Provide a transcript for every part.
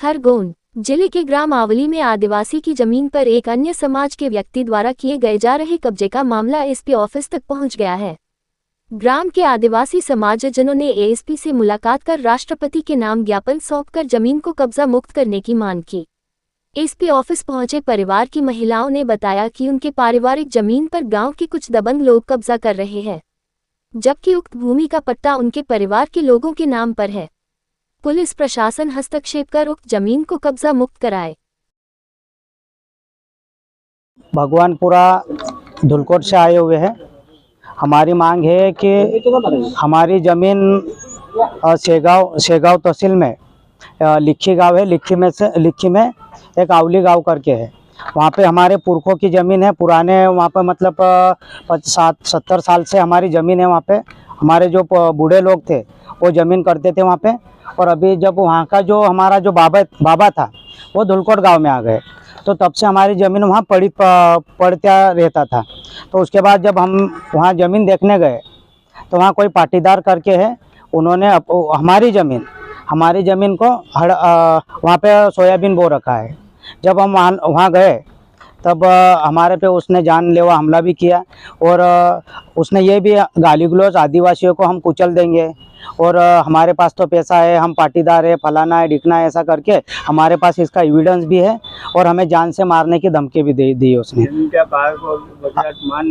खरगोन जिले के ग्राम आवली में आदिवासी की जमीन पर एक अन्य समाज के व्यक्ति द्वारा किए गए जा रहे कब्जे का मामला एसपी ऑफिस तक पहुंच गया है। ग्राम के आदिवासी समाजजनों ने एएसपी से मुलाकात कर राष्ट्रपति के नाम ज्ञापन सौंपकर जमीन को कब्जा मुक्त करने की मांग की। एसपी ऑफिस पहुंचे परिवार की महिलाओं ने बताया कि उनके पारिवारिक जमीन पर गांव के कुछ दबंग लोग कब्जा कर रहे हैं, जबकि उक्त भूमि का पट्टा उनके परिवार के लोगों के नाम पर है। पुलिस प्रशासन हस्तक्षेप कर उक्त जमीन को कब्जा मुक्त कराए। भगवानपुरा धुलकोट से आए हुए हैं। हमारी मांग है कि हमारी ज़मीन शेगांव तहसील में लिखी गांव है। लिखी में एक आवली गांव करके है। वहाँ पे हमारे पुरखों की ज़मीन है। पुराने वहाँ पे मतलब 70 साल से हमारी ज़मीन है। वहाँ पे हमारे जो बूढ़े लोग थे वो ज़मीन करते थे वहाँ पे। और अभी जब वहाँ का जो हमारा जो बाबा था वो धुलकोट गांव में आ गए, तो तब से हमारी ज़मीन वहाँ पड़ता रहता था। तो उसके बाद जब हम वहाँ ज़मीन देखने गए तो वहाँ कोई पाटीदार करके है, उन्होंने हमारी ज़मीन को वहाँ पे सोयाबीन बो रखा है। जब हम वहाँ गए तब हमारे पे उसने जानलेवा हमला भी किया और उसने ये भी गाली गलौज आदिवासियों को हम कुचल देंगे और हमारे पास तो पैसा है, हम पाटीदार है, फलाना है, ढिकना है, ऐसा करके हमारे पास इसका एविडेंस भी है और हमें जान से मारने की धमकी भी दे दी उसने।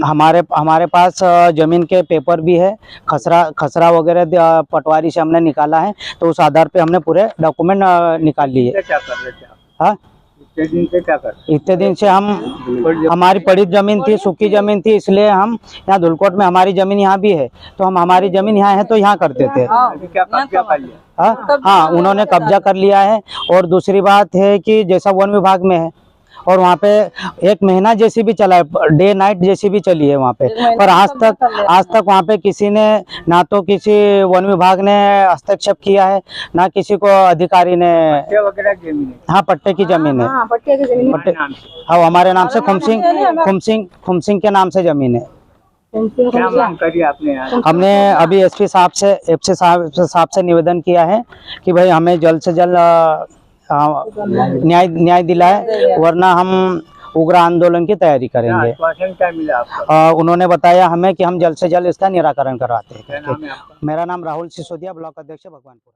हमारे पास ज़मीन के पेपर भी है, खसरा वगैरह पटवारी से हमने निकाला है, तो उस आधार पे हमने पूरे डॉक्यूमेंट निकाल लिए। हाँ, इतने दिन से हम हमारी पड़ी ज़मीन थी, सूखी ज़मीन थी, इसलिए हम यहाँ धुलकोट में हमारी ज़मीन यहाँ भी है, तो हम हमारी ज़मीन यहाँ है तो यहाँ करते थे। हाँ, उन्होंने कब्जा कर लिया है। और दूसरी बात है कि जैसा वन विभाग में है और वहाँ पे 1 महीना जैसी भी चला है, डे नाइट जैसी भी चली है वहाँ पे, पर आज तक वहाँ पे किसी ने ना तो किसी वन विभाग ने हस्तक्षेप किया है, ना किसी को अधिकारी ने। हाँ, पट्टे की जमीन है। हाँ, हमारे नाम से खुमसिंग के नाम से जमीन है। क्या मांग करी आपने? हमने अभी एसपी साहब से निवेदन किया है कि भाई हमें जल्द से जल्द न्याय दिलाए, वरना हम उग्र आंदोलन की तैयारी करेंगे। क्या मिला आपको? उन्होंने बताया हमें कि हम जल्द से जल्द इसका निराकरण करवाते हैं। मेरा नाम राहुल सिसोदिया, ब्लॉक अध्यक्ष भगवानपुर।